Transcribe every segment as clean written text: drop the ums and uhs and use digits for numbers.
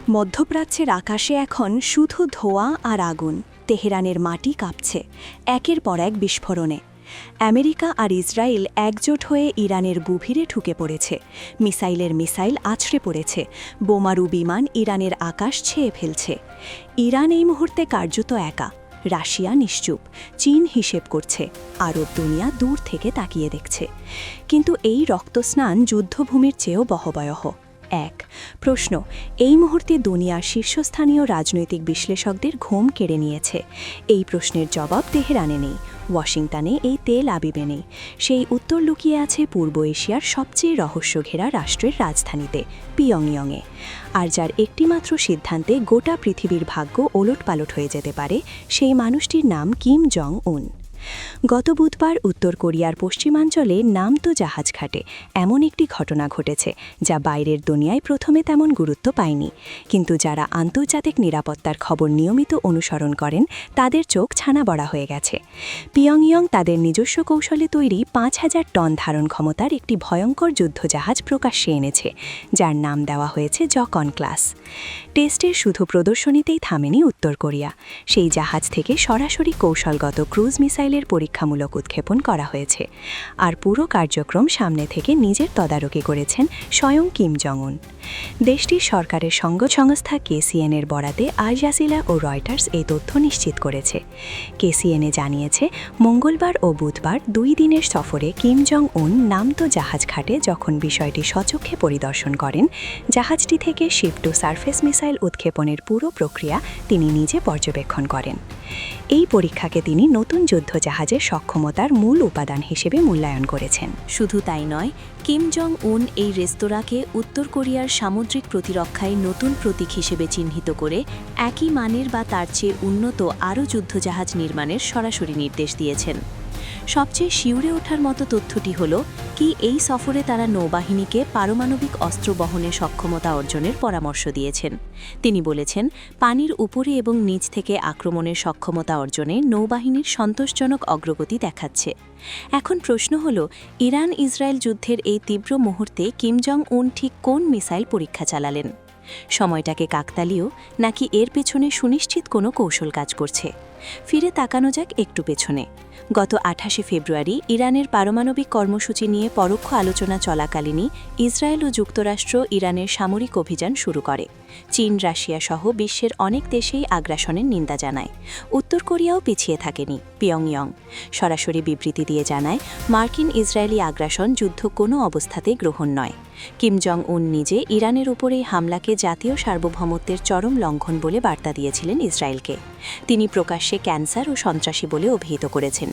মধ্যপ্রাচ্যের আকাশে এখন শুধু ধোঁয়া আর আগুন। তেহরানের মাটি কাঁপছে একের পর এক বিস্ফোরণে। আমেরিকা আর ইসরায়েল একজোট হয়ে ইরানের গভীরে ঢুকে পড়েছে। মিসাইল আছড়ে পড়েছে, বোমারু বিমান ইরানের আকাশ ছেয়ে ফেলছে। ইরান এই মুহূর্তে কার্যত একা। রাশিয়া নিশ্চুপ, চীন হিসেব করছে, আরব দুনিয়া দূর থেকে তাকিয়ে দেখছে। কিন্তু এই রক্তস্নান যুদ্ধভূমির চেয়েও বহবয়হ। এক প্রশ্ন এই মুহূর্তে দুনিয়ার শীর্ষস্থানীয় রাজনৈতিক বিশ্লেষকদের ঘুম কেড়ে নিয়েছে। এই প্রশ্নের জবাব তেহরানে নেই, ওয়াশিংটনে এই তেল আবিবে নেই। সেই উত্তর লুকিয়ে আছে পূর্ব এশিয়ার সবচেয়ে রহস্যঘেরা রাষ্ট্রের রাজধানীতে, পিয়ংইয়ংয়ে। আর যার একটিমাত্র সিদ্ধান্তে গোটা পৃথিবীর ভাগ্য ওলটপালট হয়ে যেতে পারে, সেই মানুষটির নাম কিম জং উন। গত বুধবার উত্তর কোরিয়ার পশ্চিমাঞ্চলে নামতো জাহাজঘাটে এমন একটি ঘটনা ঘটেছে যা বাইরের দুনিয়ায় প্রথমে তেমন গুরুত্ব পায়নি, কিন্তু যারা আন্তর্জাতিক নিরাপত্তার খবর নিয়মিত অনুসরণ করেন তাদের চোখ ছানা বড়া হয়ে গেছে। পিয়ংইয়ং তাদের নিজস্ব কৌশলে তৈরি ৫,০০০ টন ধারণ ক্ষমতার একটি ভয়ঙ্কর যুদ্ধজাহাজ প্রকাশ্যে এনেছে, যার নাম দেওয়া হয়েছে জকন ক্লাস। টেস্টের শুধু প্রদর্শনীতেই থামেনি উত্তর কোরিয়া। সেই জাহাজ থেকে সরাসরি কৌশলগত ক্রুজ মিসাইলের পরীক্ষামূলক উৎক্ষেপণ করা হয়েছে। আর পুরো কার্যক্রম সামনে থেকে নিজের তদারকি করেছেন স্বয়ং কিম জং উন। দেশটির সরকারের সংস্থা কেসিএনের বরাতে আল জাজিরা ও রয়টার্স এই তথ্য নিশ্চিত করেছে। কেসিএনে জানিয়েছে, মঙ্গলবার ও বুধবার ২ দিনের সফরে কিম জং উন নামতো জাহাজঘাটে যখন বিষয়টি সচক্ষে পরিদর্শন করেন, জাহাজটি থেকে শিপ টু সারফেস মিসাইল উৎক্ষেপণের পুরো প্রক্রিয়া তিনি নিজে পর্যবেক্ষণ করেন। এই পরীক্ষাকে তিনি নতুন যুদ্ধজাহাজের সক্ষমতার মূল উপাদান হিসেবে মূল্যায়ন করেছেন। শুধু তাই নয়, কিম জং উন এই রেস্তোরাঁকে উত্তর কোরিয়ার সামুদ্রিক প্রতিরক্ষায় নতুন প্রতীক হিসেবে চিহ্নিত করে একই মানের বা তার চেয়ে উন্নত আরও যুদ্ধজাহাজ নির্মাণের সরাসরি নির্দেশ দিয়েছেন। সবচেয়ে শিউরে ওঠার মতো তথ্যটি হল কি এই সফরে তারা নৌবাহিনীকে পারমাণবিক অস্ত্র বহনের সক্ষমতা অর্জনের পরামর্শ দিয়েছেন। তিনি বলেছেন, পানির উপরে এবং নিচ থেকে আক্রমণের সক্ষমতা অর্জনে নৌবাহিনীর সন্তোষজনক অগ্রগতি দেখাচ্ছে। এখন প্রশ্ন হল, ইরান ইসরায়েল যুদ্ধের এই তীব্র মুহূর্তে কিম জং উন ঠিক কোন মিসাইল পরীক্ষা চালালেন? সময়টাকে কাকতালীয়, নাকি এর পেছনে সুনিশ্চিত কোনো কৌশল কাজ করছে? ফিরে তাকানো যাক একটু পেছনে। গত ২৮শে ফেব্রুয়ারি ইরানের পারমাণবিক কর্মসূচি নিয়ে পরোক্ষ আলোচনা চলাকালীনই ইসরায়েল ও যুক্তরাষ্ট্র ইরানের সামরিক অভিযান শুরু করে। চীন, রাশিয়া সহ বিশ্বের অনেক দেশেই আগ্রাসনের নিন্দা জানায়। উত্তর কোরিয়াও পিছিয়ে থাকেনি। পিয়ংইয়ং সরাসরি বিবৃতি দিয়ে জানায়, মার্কিন ইসরায়েলি আগ্রাসন যুদ্ধ কোনো অবস্থাতেই গ্রহণ নয়। কিম জং উন নিজে ইরানের উপরে হামলাকে জাতীয় সার্বভৌমত্বের চরম লঙ্ঘন বলে বার্তা দিয়েছিলেন ইসরায়েলকে। তিনি প্রকাশ্যে ক্যান্সার ও সন্ত্রাসী বলে অভিহিত করেছেন,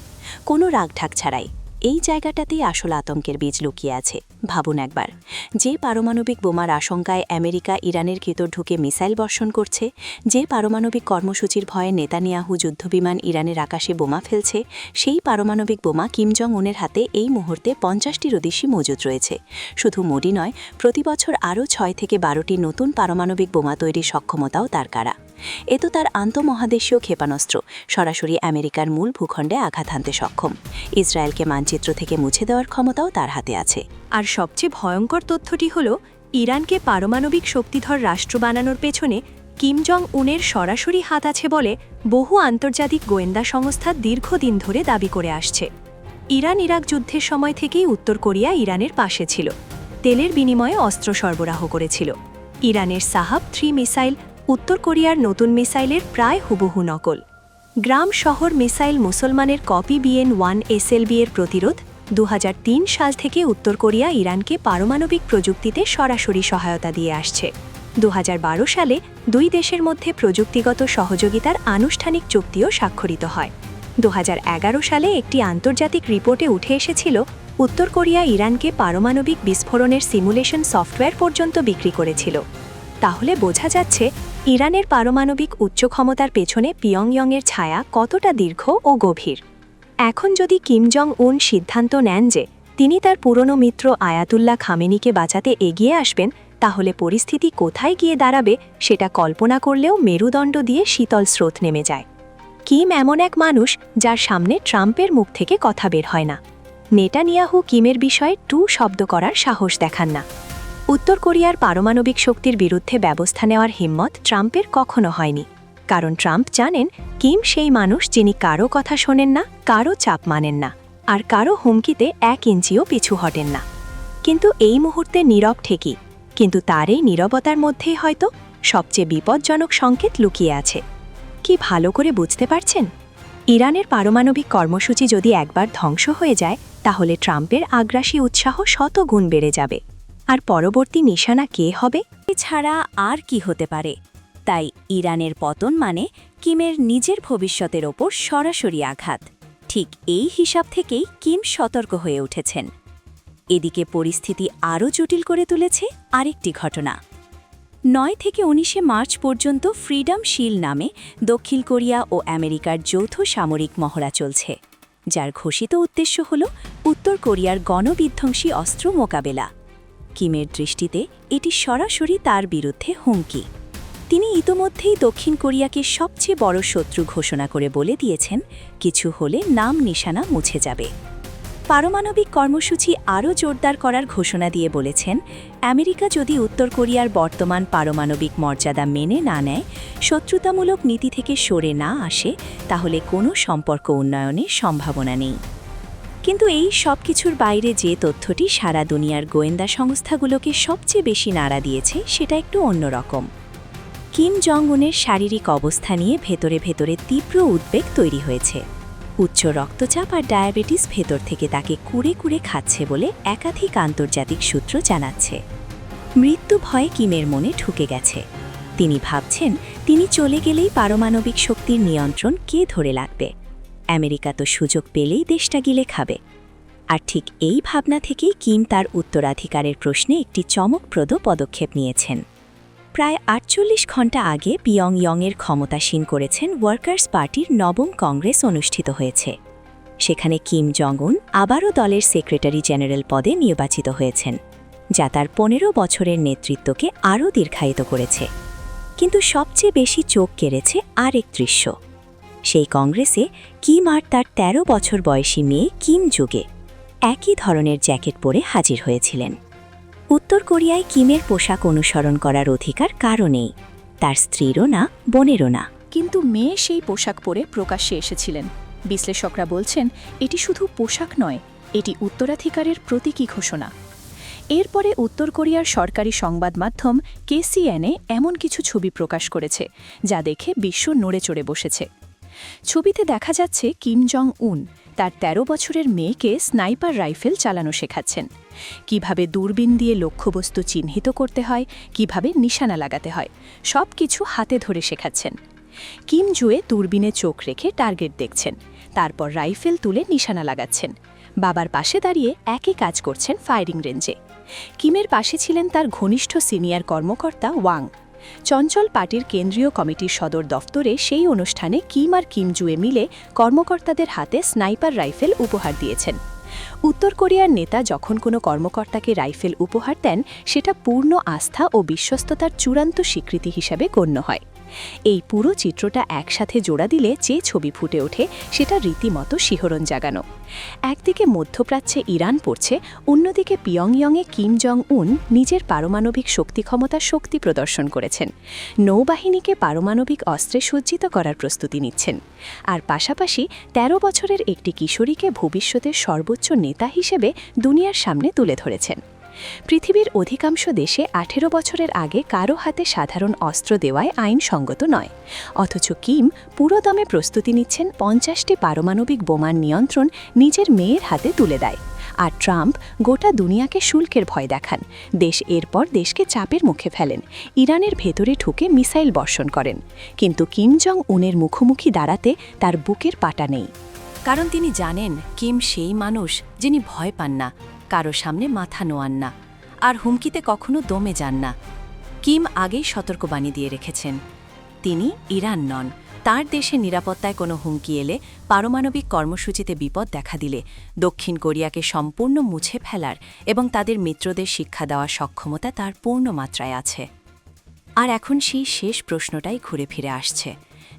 কোনো রাগঢাক ছাড়াই। এই জায়গাটাতেই আসল আতঙ্কের বীজ লুকিয়ে আছে। ভাবুন একবার, যে পারমাণবিক বোমার আশঙ্কায় আমেরিকা ইরানের ভিতর ঢুকে মিসাইল বর্ষণ করছে, যে পারমাণবিক কর্মসূচির ভয়ে নেতানিয়াহু যুদ্ধবিমান ইরানের আকাশে বোমা ফেলছে, সেই পারমাণবিক বোমা কিম জং উনের হাতে এই মুহূর্তে ৫০টিরও বেশি মজুদ রয়েছে। শুধু মোডি নয়, প্রতি বছর আরও ৬ থেকে ১২টি নতুন পারমাণবিক বোমা তৈরির সক্ষমতাও তার কারা। এ তো তার আন্তঃমহাদেশীয় ক্ষেপণাস্ত্র সরাসরি আমেরিকার মূল ভূখণ্ডে আঘাত হানতে সক্ষম। ইসরায়েলকে মানচিত্র থেকে মুছে দেওয়ার ক্ষমতাও তার হাতে আছে। আর সবচেয়ে ভয়ঙ্কর তথ্যটি হল, ইরানকে পারমাণবিক শক্তিধর রাষ্ট্র বানানোর পেছনে কিম জং উনের সরাসরি হাত আছে বলে বহু আন্তর্জাতিক গোয়েন্দা সংস্থা দীর্ঘদিন ধরে দাবি করে আসছে। ইরান ইরাক যুদ্ধের সময় থেকেই উত্তর কোরিয়া ইরানের পাশে ছিল, তেলের বিনিময়ে অস্ত্র সরবরাহ করেছিল। ইরানের সাহাব-3 মিসাইল উত্তর কোরিয়ার নতুন মিসাইলের প্রায় হুবহু নকল। গ্রাম শহর মিসাইল মুসলমানের কপি BN-1 SLB এর প্রতিরোধ। ২০০৩ সাল থেকে উত্তর কোরিয়া ইরানকে পারমাণবিক প্রযুক্তিতে সরাসরি সহায়তা দিয়ে আসছে। ২০১২ সালে দুই দেশের মধ্যে প্রযুক্তিগত সহযোগিতার আনুষ্ঠানিক চুক্তিও স্বাক্ষরিত হয়। ২০১১ সালে একটি আন্তর্জাতিক রিপোর্টে উঠে এসেছিল, উত্তর কোরিয়া ইরানকে পারমাণবিক বিস্ফোরণের সিমুলেশন সফটওয়্যার পর্যন্ত বিক্রি করেছিল। তাহলে বোঝা যাচ্ছে, ইরানের পারমাণবিক উচ্চ ক্ষমতার পেছনে পিয়ংইয়ংয়ের ছায়া কতটা দীর্ঘ ও গভীর। এখন যদি কিম জং উন সিদ্ধান্ত নেন যে তিনি তার পুরনো মিত্র আয়াতুল্লাহ খামেনিকে বাঁচাতে এগিয়ে আসবেন, তাহলে পরিস্থিতি কোথায় গিয়ে দাঁড়াবে সেটা কল্পনা করলেও মেরুদণ্ড দিয়ে শীতল স্রোত নেমে যায়। কিম এমন এক মানুষ যার সামনে ট্রাম্পের মুখ থেকে কথা বের হয় না। নেতানিয়াহু কিমের বিষয়ে টু শব্দ করার সাহস দেখান না। উত্তর কোরিয়ার পারমাণবিক শক্তির বিরুদ্ধে ব্যবস্থা নেওয়ার হিম্মত ট্রাম্পের কখনো হয়নি, কারণ ট্রাম্প জানেন কিম সেই মানুষ যিনি কারও কথা শোনেন না, কারও চাপ মানেন না, আর কারও হুমকিতে 1 ইঞ্চিও পিছু হটেন না। কিন্তু এই মুহূর্তে নীরব ঠিকই, কিন্তু তার এই নীরবতার মধ্যেই হয়তো সবচেয়ে বিপজ্জনক সংকেত লুকিয়ে আছে। কি ভালো করে বুঝতে পারছেন? ইরানের পারমাণবিক কর্মসূচি যদি একবার ধ্বংস হয়ে যায়, তাহলে ট্রাম্পের আগ্রাসী উৎসাহ শতগুণ বেড়ে যাবে। আর পরবর্তী নিশানা কে হবে? এছাড়া আর কি হতে পারে? তাই ইরানের পতন মানে কিমের নিজের ভবিষ্যতের ওপর সরাসরি আঘাত। ঠিক এই হিসাব থেকেই কিম সতর্ক হয়ে উঠেছেন। এদিকে পরিস্থিতি আরও জটিল করে তুলেছে আরেকটি ঘটনা। 9 থেকে 19 মার্চ পর্যন্ত ফ্রিডম শিল্ড নামে দক্ষিণ কোরিয়া ও আমেরিকার যৌথ সামরিক মহড়া চলছে, যার ঘোষিত উদ্দেশ্য হল উত্তর কোরিয়ার গণবিধ্বংসী অস্ত্র মোকাবেলা। কিমের দৃষ্টিতে এটি সরাসরি তার বিরুদ্ধে হুমকি। তিনি ইতোমধ্যেই দক্ষিণ কোরিয়াকে সবচেয়ে বড় শত্রু ঘোষণা করে বলে দিয়েছেন, কিছু হলে নাম নিশানা মুছে যাবে। পারমাণবিক কর্মসূচি আরও জোরদার করার ঘোষণা দিয়ে বলেছেন, আমেরিকা যদি উত্তর কোরিয়ার বর্তমান পারমাণবিক মর্যাদা মেনে না নেয়, শত্রুতামূলক নীতি থেকে সরে না আসে, তাহলে কোনো সম্পর্ক উন্নয়নের সম্ভাবনা নেই। কিন্তু এই সব কিছুর বাইরে যে তথ্যটি সারা দুনিয়ার গোয়েন্দা সংস্থাগুলোকে সবচেয়ে বেশি নাড়া দিয়েছে, সেটা একটু অন্যরকম। কিম জং উনের শারীরিক অবস্থা নিয়ে ভেতরে ভেতরে তীব্র উদ্বেগ তৈরি হয়েছে। উচ্চ রক্তচাপ আর ডায়াবেটিস ভেতর থেকে তাকে কুড়ে কুড়ে খাচ্ছে বলে একাধিক আন্তর্জাতিক সূত্র জানাচ্ছে। মৃত্যু ভয়ে কিমের মনে ঢুকে গেছে। তিনি ভাবছেন, তিনি চলে গেলেই পারমাণবিক শক্তির নিয়ন্ত্রণ কে ধরে রাখবে? আমেরিকা তো সুযোগ পেলেই দেশটা গিলে খাবে। আর ঠিক এই ভাবনা থেকেই কিম তার উত্তরাধিকারের প্রশ্নে একটি চমকপ্রদ পদক্ষেপ নিয়েছেন। প্রায় 48 ঘণ্টা আগে পিয়ংইয়ংয়ের ক্ষমতাসীন করেছেন ওয়ার্কার্স পার্টির 9ম কংগ্রেস অনুষ্ঠিত হয়েছে। সেখানে কিম জং উন আবারও দলের সেক্রেটারি জেনারেল পদে নির্বাচিত হয়েছেন, যা তার 15 বছরের নেতৃত্বকে আরও দীর্ঘায়িত করেছে। কিন্তু সবচেয়ে বেশি চোখ কেড়েছে আরেক দৃশ্য। সেই কংগ্রেসে কিম আর তার 13 বছর বয়সী মেয়ে কিম যুগে একই ধরনের জ্যাকেট পরে হাজির হয়েছিলেন। উত্তর কোরিয়ায় কিমের পোশাক অনুসরণ করার অধিকার কারও নেই, তার স্ত্রীরও না, বোনেরও না। কিন্তু মেয়ে সেই পোশাক পরে প্রকাশ্যে এসেছিলেন। বিশ্লেষকরা বলছেন, এটি শুধু পোশাক নয়, এটি উত্তরাধিকারের প্রতীকী ঘোষণা। এরপরে উত্তর কোরিয়ার সরকারি সংবাদ মাধ্যম KCNA এমন কিছু ছবি প্রকাশ করেছে, যা দেখে বিশ্ব নড়ে চড়ে বসেছে। ছবিতে দেখা যাচ্ছে কিম জং উন তার 13 বছরের মেয়েকে স্নাইপার রাইফেল চালানো শেখাচ্ছেন, কিভাবে দূরবীন দিয়ে লক্ষ্যবস্তু চিহ্নিত করতে হয়, কিভাবে নিশানা লাগাতে হয়, সব কিছু হাতে ধরে শেখাচ্ছেন। কিম জুয়ে দূরবীনে চোখ রেখে টার্গেট দেখছেন, তারপর রাইফেল তুলে নিশানা লাগাচ্ছেন। বাবার পাশে দাঁড়িয়ে একই কাজ করছেন ফায়ারিং রেঞ্জে। কিমের পাশে ছিলেন তার ঘনিষ্ঠ সিনিয়র কর্মকর্তা ওয়াং। চঞ্চল পার্টির কেন্দ্রীয় কমিটির সদর দফতরে সেই অনুষ্ঠানে কিম আর কিম জুয়ে মিলে কর্মকর্তাদের হাতে স্নাইপার রাইফেল উপহার দিয়েছেন। উত্তর কোরিয়ার নেতা যখন কোনো কর্মকর্তাকে রাইফেল উপহার দেন, সেটা পূর্ণ আস্থা ও বিশ্বস্ততার চূড়ান্ত স্বীকৃতি হিসাবে গণ্য হয়। এই পুরো চিত্রটা একসাথে জোড়া দিলে যে ছবি ফুটে ওঠে, সেটা রীতিমতো শিহরণ জাগানো। একদিকে মধ্যপ্রাচ্যে ইরান পড়ছে, অন্যদিকে পিয়ংইয়ংয়ে কিম জং উন নিজের পারমাণবিক শক্তি প্রদর্শন করেছেন। নৌবাহিনীকে পারমাণবিক অস্ত্রে সজ্জিত করার প্রস্তুতি নিচ্ছেন। আর পাশাপাশি 13 বছরের একটি কিশোরীকে ভবিষ্যতের সর্বোচ্চ নেতা হিসেবে দুনিয়ার সামনে তুলে ধরেছেন। পৃথিবীর অধিকাংশ দেশে 18 বছরের আগে কারো হাতে সাধারণ অস্ত্র দেওয়ায় আইনসঙ্গত নয়, অথচ কিম পুরোদমে প্রস্তুতি নিচ্ছেন 50টি পারমাণবিক বোমার নিয়ন্ত্রণ নিজের মেয়ের হাতে তুলে দেয়। আর ট্রাম্প গোটা দুনিয়াকে শুল্কের ভয় দেখান, দেশ এরপর দেশকে চাপের মুখে ফেলেন, ইরানের ভেতরে ঢুকে মিসাইল বর্ষণ করেন। কিন্তু কিম জং উনের মুখোমুখি দাঁড়াতে তার বুকের পাটা নেই, কারণ তিনি জানেন কিম সেই মানুষ যিনি ভয় পান না, কারো সামনে মাথা নোয়ান না, আর হুমকিতে কখনো দমে যান না। কিম আগেই সতর্কবাণী দিয়ে রেখেছেন, তিনি ইরান নন। তার দেশে নিরাপত্তায় কোনো হুমকি এলে, পারমাণবিক কর্মসূচিতে বিপদ দেখা দিলে দক্ষিণ কোরিয়াকে সম্পূর্ণ মুছে ফেলার এবং তাদের মিত্রদের শিক্ষা দেওয়ার সক্ষমতা তার পূর্ণ মাত্রায় আছে। আর এখন সেই শেষ প্রশ্নটাই ঘুরে ফিরে আসছে,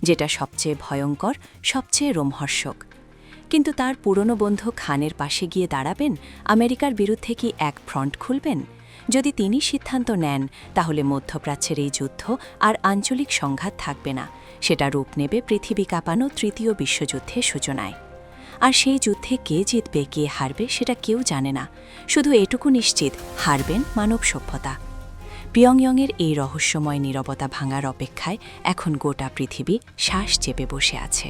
যেটা সবচেয়ে ভয়ঙ্কর, সবচেয়ে রোমহর্ষক। কিন্তু তার পুরনো বন্ধু খানের পাশে গিয়ে দাঁড়াবেন, আমেরিকার বিরুদ্ধে কি এক ফ্রন্ট খুলবেন, যদি তিনি সিদ্ধান্ত নেন তাহলে মধ্যপ্রাচ্যের এই যুদ্ধ আর আঞ্চলিক সংঘাত থাকবে না, সেটা রূপ নেবে পৃথিবী কাঁপানো তৃতীয় বিশ্বযুদ্ধের সূচনায়। আর সেই যুদ্ধে কে জিতবে কে হারবে সেটা কেউ জানে না, শুধু এটুকু নিশ্চিত, হারবেন মানব সভ্যতা। পিয়ংইয়ংয়ের এই রহস্যময় নীরবতা ভাঙার অপেক্ষায় এখন গোটা পৃথিবী শ্বাস চেপে বসে আছে।